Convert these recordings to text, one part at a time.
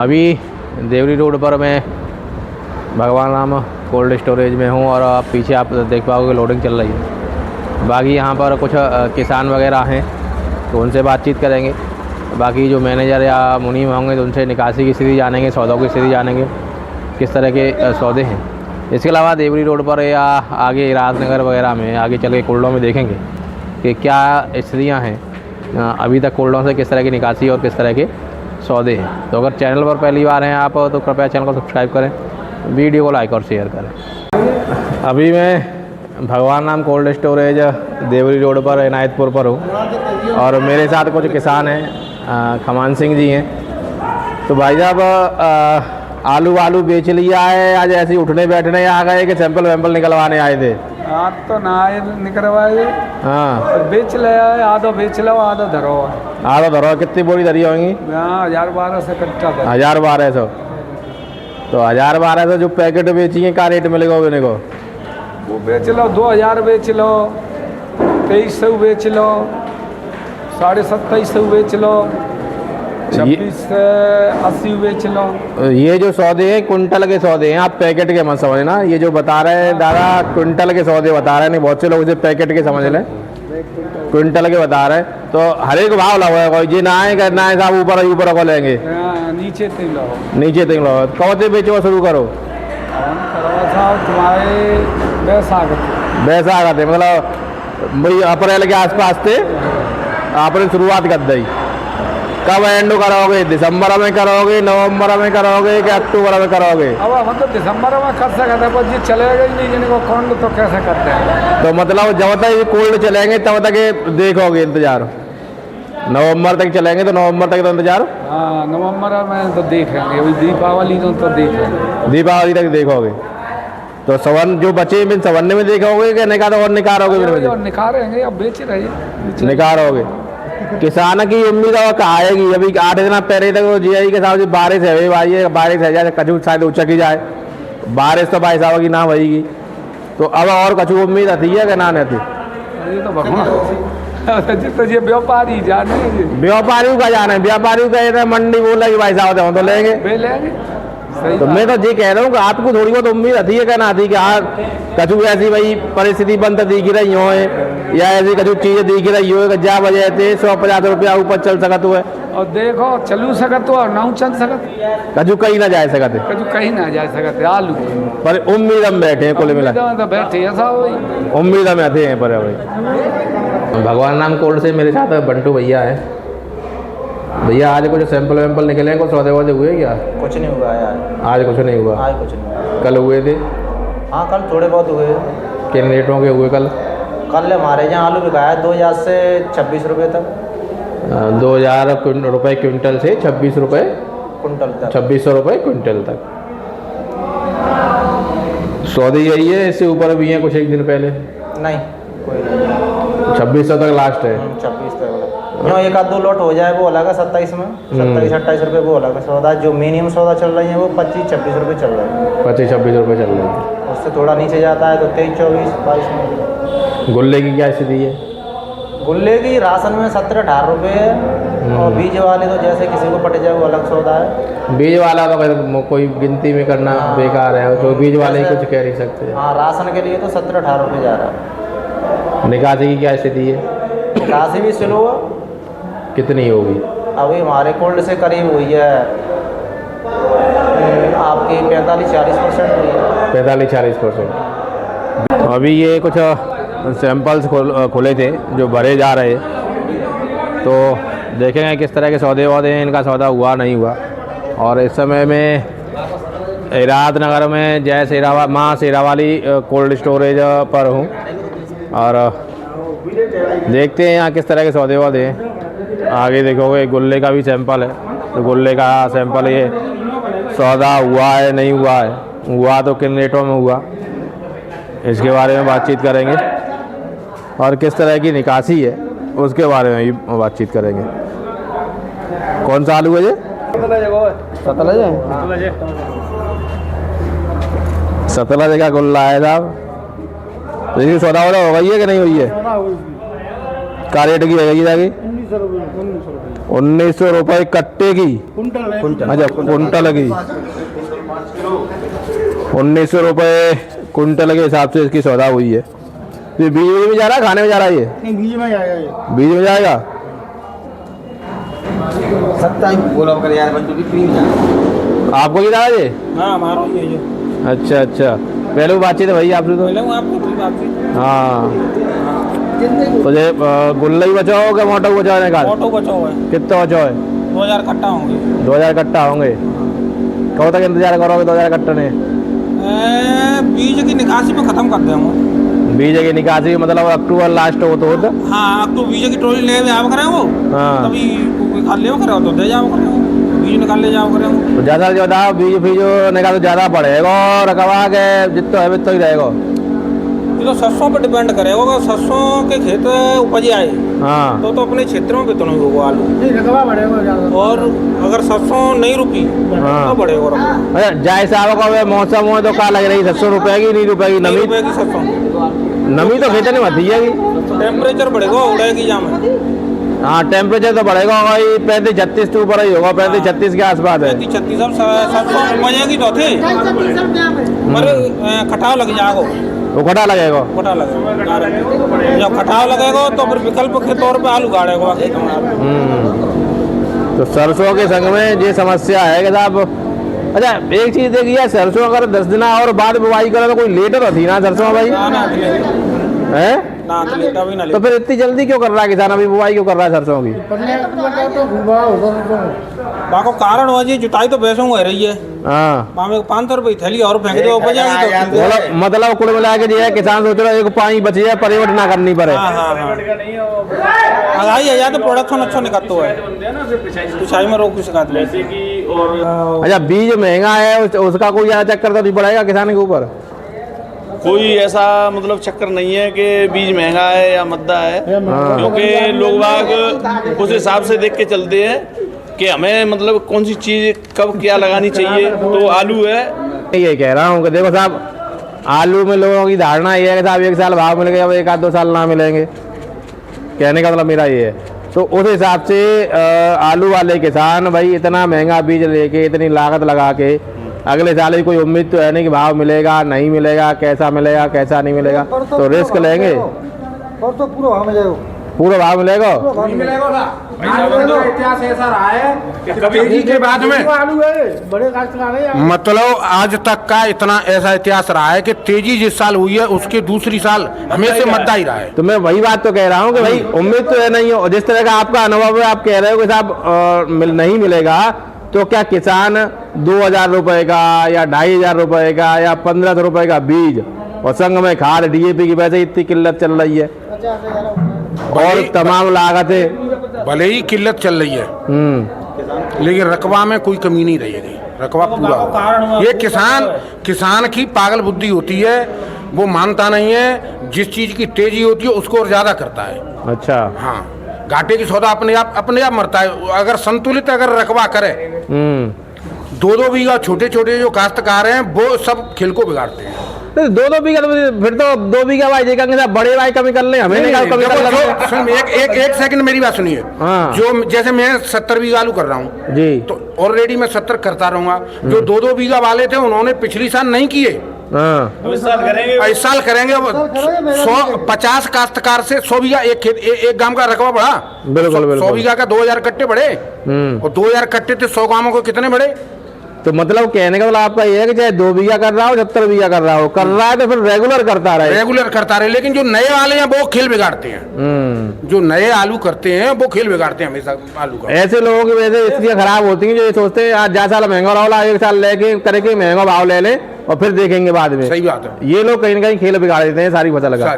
अभी देवरी रोड पर मैं भगवान राम कोल्ड स्टोरेज में हूँ और आप पीछे आप देख पाओगे लोडिंग चल रही है। बाकी यहाँ पर कुछ किसान वगैरह हैं तो उनसे बातचीत करेंगे। बाकी जो मैनेजर या मुनीम होंगे तो उनसे निकासी की स्थिति जानेंगे, सौदों की स्थिति जानेंगे, किस तरह के सौदे हैं। इसके अलावा देवरी रोड पर या आगे राजनगर वगैरह में आगे चल के कोल्डों में देखेंगे कि क्या स्थितियाँ हैं, अभी तक कोल्डों से किस तरह की निकासी और किस तरह के सौदे हैं। तो अगर चैनल पर पहली बार हैं आप तो कृपया चैनल को सब्सक्राइब करें, वीडियो को लाइक और शेयर करें। अभी मैं Bhagwan Ram cold storage Deori road पर इनायतपुर पर हूँ और मेरे साथ कुछ किसान हैं, खमान सिंह जी हैं। तो भाई साहब आलू बेच लिया है, आज ऐसे ही उठने बैठने आ गए कि सैंपल वैम्पल निकलवाने आए थे? आज तो ना आए निकलवाए। हाँ, बेच ले आए, आधो बेच लो आधो धरो। आधा धरो। कितनी बोरी धरी होंगी? 1012 कट्टा 1200। तो 1200 जो पैकेट बेचिए क्या रेट मिलेगा मेरे को? वो बेच लो 2000 बेच लो, 2300 बेच लो, 2750 बेच लो, 2680 बेच लो। ये जो सौदे हैं कुंटल के सौदे हैं, आप पैकेट के मत समझना। ये जो बता रहे हैं दादा कुंटल के सौदे बता रहे हैं, नहीं बहुत से लोग इसे पैकेट के समझ लें, क्विंटल के बता रहे हैं। तो हर एक भाव लगा जी ना है करना है साहब, ऊपर को लेंगे, नीचे 3 लो, नीचे 3 लो। कौन से बेचो शुरू करो? साहब तुम्हारे बैसाख थे, मतलब भाई अप्रैल के आसपास थे आपने शुरुआत कर दी। कब एंड करोगे? दिसंबर में करोगे, नवंबर में करोगे कि अक्टूबर में करोगे? अब हम तो दिसंबर में कर सकते हैं, पर जी चलेगा ही नहीं जिनको कोल्ड तो कैसे करते हैं। तो मतलब जब तक ये कोल्ड चलेंगे तब तक देखोगे इंतजार? नवंबर तक चलेंगे तो नवंबर तक तो इंतजार? हाँ, नवंबर में तो देखेंगे, अभी दीपावली तो देखेंगे। दीपावली तक देखोगे तो सवन जो बचे में सवन्ने में देखोगे कि निकाल और निकालोगे? निकालेंगे, अब बेच रहे निकालोगे। किसान की उम्मीद और आएगी। अभी 8 दिन पहले तक वो जी के साहब बारिश है भाई, बारिश है जाए कछू शायद उचक ही जाए, बारिश तो भाई साहब की ना होगी। तो अब और कछू उम्मीद आती है कि ना नहीं? ये तो भगवान तो ये व्यापारी जाने, व्यापारियों का जाना है। व्यापारियों का मंडी बोला कि भाई साहब हम तो लेंगे। तो मैं तो ये कह रहा हूँ कि आपको थोड़ी बहुत उम्मीद आती है क्या ना आती कि हाँ कछू ऐसी भाई परिस्थिति बनता दिख रही हो या ऐसी कछू चीजें दिख रही हो जा वजह थे 150 रुपया ऊपर चल सकत हुए और देखो चलू सकत हो और ना चल सकत, कछू कहीं ना जा सकते, कछू कहीं ना जा सकते। आलू पर उम्मीद हम बैठे हैं, कुल मिला तो बैठे ऐसा उम्मीद हम आते हैं पर भाई। भगवान नाम कोल्ड से मेरे साथ बंटू भैया है। भैया आज कुछ सैंपल वैम्पल निकले, कुछ सौदे वौदे हुए क्या? कुछ नहीं हुआ यार, आज कुछ नहीं हुआ। आज कुछ नहीं हुआ। कल हुए थे? हाँ कल थोड़े बहुत हुए। किन रेटों के हुए कल? कल हमारे यहाँ आलू बिकाया 2000 से 26 रुपये तक। 2000 रुपये क्विंटल से 26 रुपये कुंटल तक, 2600 रुपये क्विंटल तक सौदे यही है। इससे ऊपर भी है कुछ एक दिन पहले? नहीं कोई नहीं, 2600 तक लास्ट है। 26 तक यूँ एक आध 2 लॉट हो जाए वो अलग है। 27 में 27-28 रुपये वो अलग है सौदा। जो मिनिमम सौदा चल रही है वो 25-26 रुपये चल रहा है। 25-26 रुपये चल रही है। उससे थोड़ा नीचे जाता है तो 23-24-22 में। गुल्ले की क्या स्थिति है? गुल्ले की राशन में 17-18 रुपये है और बीज वाले तो जैसे किसी को पट जाए वो अलग सौदा है। बीज वाला तो कोई गिनती में करना बेकार है, तो बीज वाले ही कुछ कह नहीं सकते। हाँ राशन के लिए तो 17-18 रुपये जा रहा है। निकासी की क्या स्थिति है? निकासी भी स्लो है। कितनी होगी? अभी हमारे कोल्ड से करीब हुई है आपकी 45-40% हुई है। 45-40%। अभी ये कुछ सैंपल्स खुले थे जो भरे जा रहे, तो देखेंगे किस तरह के सौदे वौदे हैं, इनका सौदा हुआ नहीं हुआ। और इस समय में राजनगर में जय माँ शेरावाली कोल्ड स्टोरेज पर हूँ और देखते हैं यहाँ किस तरह के सौदे वौदे हैं। आगे देखोगे गुल्ले का भी सैंपल है, तो गुल्ले का सैंपल ये सौदा हुआ है नहीं हुआ है, हुआ तो किन रेटों में हुआ इसके बारे में बातचीत करेंगे और किस तरह की निकासी है उसके बारे में भी बातचीत करेंगे। कौन सा आलू है ये? सतलज का गुल्ला है साहब। तो इसकी सौदा वौदा हो गई है कि नहीं हुई है? क्या रेट की है जाके? 1900 रुपये। 1900 रुपये कट्टे की। अच्छा कुंटल की 1900 रुपये कुंटल के हिसाब से इसकी सौदा हुई है। तो ये बीज में जा रहा है, खाने में जा रहा है? ये नहीं, बीज में जाएगा ये। बीज में जाएगा। 27 बोला कर यार बंदू की प्रीम जा। आपको कितना है ये? हाँ हमारा ये जो अच्छा अच्छा, पहले वो बातचीत है भाई आपसे तो। पहले वो आपको हाँ तो ये गुल्ला ही बचाओ क्या मोटा बचाओ निकाल? ऑटो बचाओ है, कितना बचाओ है? 2000 कट्टा होंगे। 2000 कट्टा होंगे। कब तक इंतजार करोगे 2000 कट्टा ने? बीज की निकासी में खत्म कर देंगे। बीज की निकासी मतलब अक्टूबर लास्ट हो तो हाँ, अब तो बीज की ट्रॉली ले जाओ करें वो। हाँ तभी निकाल ले करें तो दे जाओ करें, बीज निकाल ले जाओ करें। तो ज़्यादा से ज़्यादा बीज फीज निकाल तो ज़्यादा पड़ेगा और रखवा के जितना है तो ही रहेगा। ये तो सरसों पे डिपेंड करेगा, अगर सरसों के खेत उपज आए हाँ तो अपने क्षेत्रों में कितना होगा आलू नहीं रकबा बढ़ेगा ज़्यादा, और अगर सरसों नहीं रुकी हाँ। तो बढ़ेगा रकबा। अच्छा जैसा का मौसम हो तो क्या लग रही 700 रुपये की नहीं रुपये की? नमी रुपए की सरसों, नमी तो खेत नहीं होती है। टेम्परेचर बढ़ेगा उड़ेगी जाम। हाँ टेम्परेचर तो बढ़ेगा भाई 35-36 के ऊपर ही होगा, 35-36 के आसपास है। 36 अब सरसों उपजेगी तो थे पर खटाव लग जाएगा, वो खटा लगेगा। खटा लगेगा। जब खटाव लगेगा तो फिर विकल्प के तौर पे आलू गाड़ेगा खेत में आप। तो सरसों के संग में ये समस्या है कि साहब। अच्छा एक चीज़ देखिए, सरसों अगर 10 दिन और बाद बुवाई करे तो कोई लेट रहती ना सरसों भाई है ना तभी ना तो फिर इतनी जल्दी क्यों कर रहा है किसान, अभी बुवाई क्यों कर रहा है सरसों की? बाको कारण हो जी जुताई तो पैसों में रही है। हाँ 500 रुपये थैली और फेंक दो उपज जाएगी तो। मतलब कुल मिला के जो है किसान सोच रहा है एक पानी बची है परिवर्तन ना करनी पड़े। अढ़ाई हजार तो प्रोडक्शन अच्छा निकलता है, पिछाई में रोक शिकायत में। अच्छा बीज महंगा है उसका कोई ज़्यादा चक्कर तो नहीं पड़ेगा किसान के ऊपर? कोई ऐसा मतलब चक्कर नहीं है कि बीज महंगा है या मद्दा है, क्योंकि लोग बाग उस हिसाब से देख के चलते हैं कि हमें मतलब कौन सी चीज़ कब क्या लगानी चाहिए। तो आलू है, ये कह रहा हूँ कि देखो साहब आलू में लोगों की धारणा ये है कि साहब 1 साल भाव मिलेगा, अब 1-2 साल ना मिलेंगे, कहने का मतलब मेरा ये है। तो उस हिसाब से आलू वाले किसान भाई इतना महंगा बीज लेके इतनी लागत लगा के अगले साल की कोई उम्मीद तो है नहीं कि भाव मिलेगा नहीं मिलेगा, कैसा मिलेगा कैसा नहीं मिलेगा, तो रिस्क लेंगे। तो पूरा भाव मिलेगा, पूरा भाव मिलेगा। इतिहास ऐसा रहा है कि तेजी के बाद में आलू है बड़े मतलब आज तक का इतना ऐसा इतिहास रहा है कि तेजी जिस साल हुई है उसके दूसरी साल हमेशा मद्दा ही रहा है। तो मैं वही बात तो कह रहा हूँ कि भाई उम्मीद तो है नहीं हो, जिस तरह का आपका अनुभव है आप कह रहे हो कि साहब नहीं मिलेगा, तो क्या किसान 2000 रुपये का या 2500 रुपये का या 1500 रुपये का बीज और संग में खाद DAP की वजह से इतनी किल्लत चल रही है और तमाम लागतें भले ही किल्लत चल रही है लेकिन रकबा में कोई कमी नहीं रहेगी, रकबा पूरा होगा। ये किसान की पागल बुद्धि होती है, वो मानता नहीं है, जिस चीज की तेजी होती है उसको और ज्यादा करता है। अच्छा हाँ घाटे की सौदा अपने आप मरता है। अगर संतुलित अगर रकबा करे 2-2 बीघा छोटे छोटे जो काश्तकार हैं वो सब खेल को बिगाड़ते हैं। 2-2 बीघा तो फिर तो 2 बीघा भाई देखेंगे बड़े भाई कमी कर ले, हमें नहीं कमी कर एक सेकंड मेरी बात सुनिए। हाँ। जो जैसे मैं 70 बीघा आलू कर रहा हूँ जी, तो ऑलरेडी मैं 70 करता रहूंगा। जो 2-2 बीघा वाले थे उन्होंने पिछली साल नहीं किए, इस साल करेंगे। 150 काश्तकार से 100 बीघा एक गांव का रकबा बढ़ा। बिल्कुल 100 बीघा का 2000 कट्टे बढ़े और 2000 कट्टे थे 100 गांवों को कितने बढ़े। तो मतलब कहने का मतलब आपका ये है कि चाहे 2 बीघा कर रहा हो 70 बीघा कर रहा है तो फिर रेगुलर करता रहे। लेकिन जो नए वाले हैं वो खेल बिगाड़ते हैं। जो नए आलू करते हैं वो खेल बिगाड़ते हैं हमेशा आलू का। ऐसे लोगों की वजह से स्थितियां खराब होती हैं जो ये सोचते हैं आज 10 साल महंगा रहा 1 साल लेके करके महंगा भाव ले लें और फिर देखेंगे बाद में। सही बात है, ये लोग कहीं ना कहीं खेल बिगाड़ देते हैं सारी फसल का।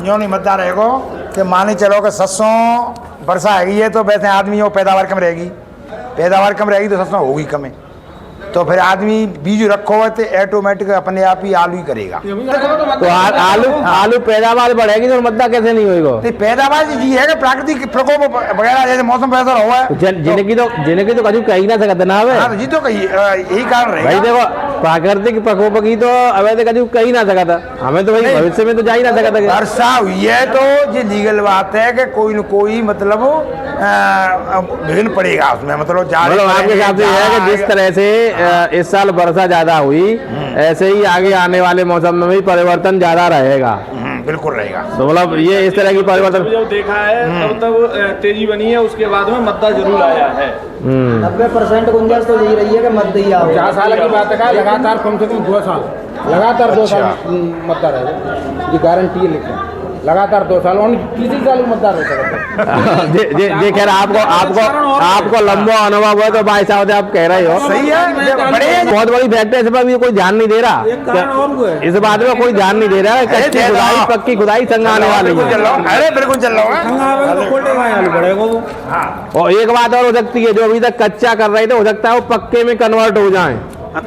यो नहीं मतदार रहेगा कि मानी चलो कि 700 वर्षा हैगी है तो वैसे आदमी वो पैदावार कम रहेगी तो 700 होगी कम है। तो फिर आदमी बीज रखो हुआ तो ऑटोमेटिक अपने आप ही आलू ही करेगा। तो आलू पैदावार बढ़ेगी तो मद्दा कैसे नहीं होएगा? तो पैदावार जी है कि प्राकृतिक प्रकोप वगैरह जैसे मौसम पैदा हुआ है जिन्हें की तो कभी कही ना सकते ना हमें। हाँ तो जी तो कही यही कारण भाई रहेगा। देखो प्राकृतिक प्रकोप की तो अवैध कभी कही ना सका था हमें, तो भाई भविष्य में तो जा ही ना सका था। वर्षा हुई है तो ये लीगल बात है कि कोई न कोई मतलब विघ्न पड़ेगा उसमें, मतलब आपके हिसाब से है कि जिस तरह से इस साल वर्षा ज्यादा हुई ऐसे ही आगे आने वाले मौसम में भी परिवर्तन ज्यादा रहेगा। बिल्कुल रहेगा। तो मतलब ये इस तरह की परिवर्तन जब देखा है तब तेजी बनी है, उसके बाद में मद्दा जरूर आया है। 90% गुंजाइश तो यही रही है कि मद्दा ही आओ। 50 साल की बात है, लगातार कम से कम 2 साल, लगातार 2 साल मतदार रहेगा, ये गारंटी है। लिखा लगातार 2 साल और किसी साल मतदार हो सकता जे खैर आपको लंबा अनुभव है तो भाई साहब आप कह रहे हो सही है, बड़े बहुत बड़ी फैक्ट्री इस पर भी कोई ध्यान नहीं दे रहा, इस बात में कोई ध्यान नहीं दे रहा है। कच्ची खुदाई पक्की खुदाई संग आने वाली है। अरे बिल्कुल चल रहा है। और एक बात और हो सकती है, जो अभी तक कच्चा कर रहे थे हो सकता है वो पक्के में कन्वर्ट हो जाए।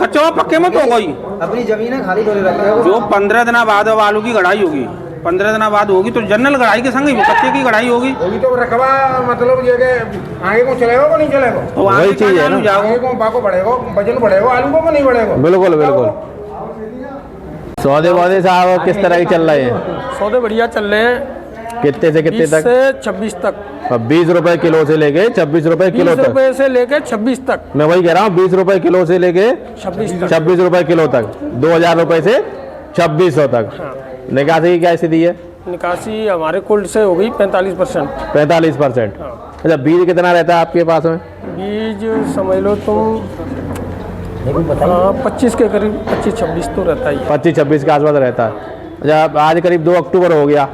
कच्चा पक्के में तो होगा ही। अपनी जमीन खाली करे रखे जो 15 दिन बाद अब आलू की गढ़ाई होगी, 15 दिन बाद होगी तो जनरल गढ़ाई के संग ही कच्चे की गढ़ाई होगी। होगी तो रकबा मतलब ये कि आगे को चलेगा को नहीं चलेगा, तो वही चीज है ना, आगे को बाको बढ़ेगा, वजन बढ़ेगा, आलू को नहीं बढ़ेगा। बिल्कुल बिल्कुल। सौदे साहब किस तरह की चल रहे हैं? सौदे बढ़िया चल रहे हैं। कितने से कितने 20 तक? से 26 तक। 20 रुपए किलो से लेके 26 रुपए किलो 20 तक। रुपए से लेके 26 तक। मैं वही कह रहा हूँ, 20 रुपए किलो से लेके 26 रुपए किलो तक, 2000 रुपए से 2600 तक। निकासी की क्या स्थिति है? निकासी हमारे कुल से हो गई 45%। 45%। अच्छा, बीज कितना रहता है आपके पास में? बीज समझ लो तुम 25 के करीब, 25-26 तो रहता ही है। 25-26 के आसपास रहता है। अच्छा, आज करीब 2 अक्टूबर हो गया,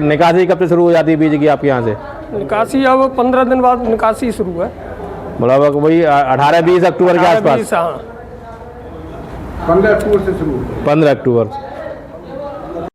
निकासी कब से शुरू हो जाती है बीज की आपके यहाँ से? निकासी अब 15 दिन बाद निकासी शुरू है, मतलब वही 18-20 अक्टूबर के आसपास। 20, हाँ 15 अक्टूबर से शुरू। 15 अक्टूबर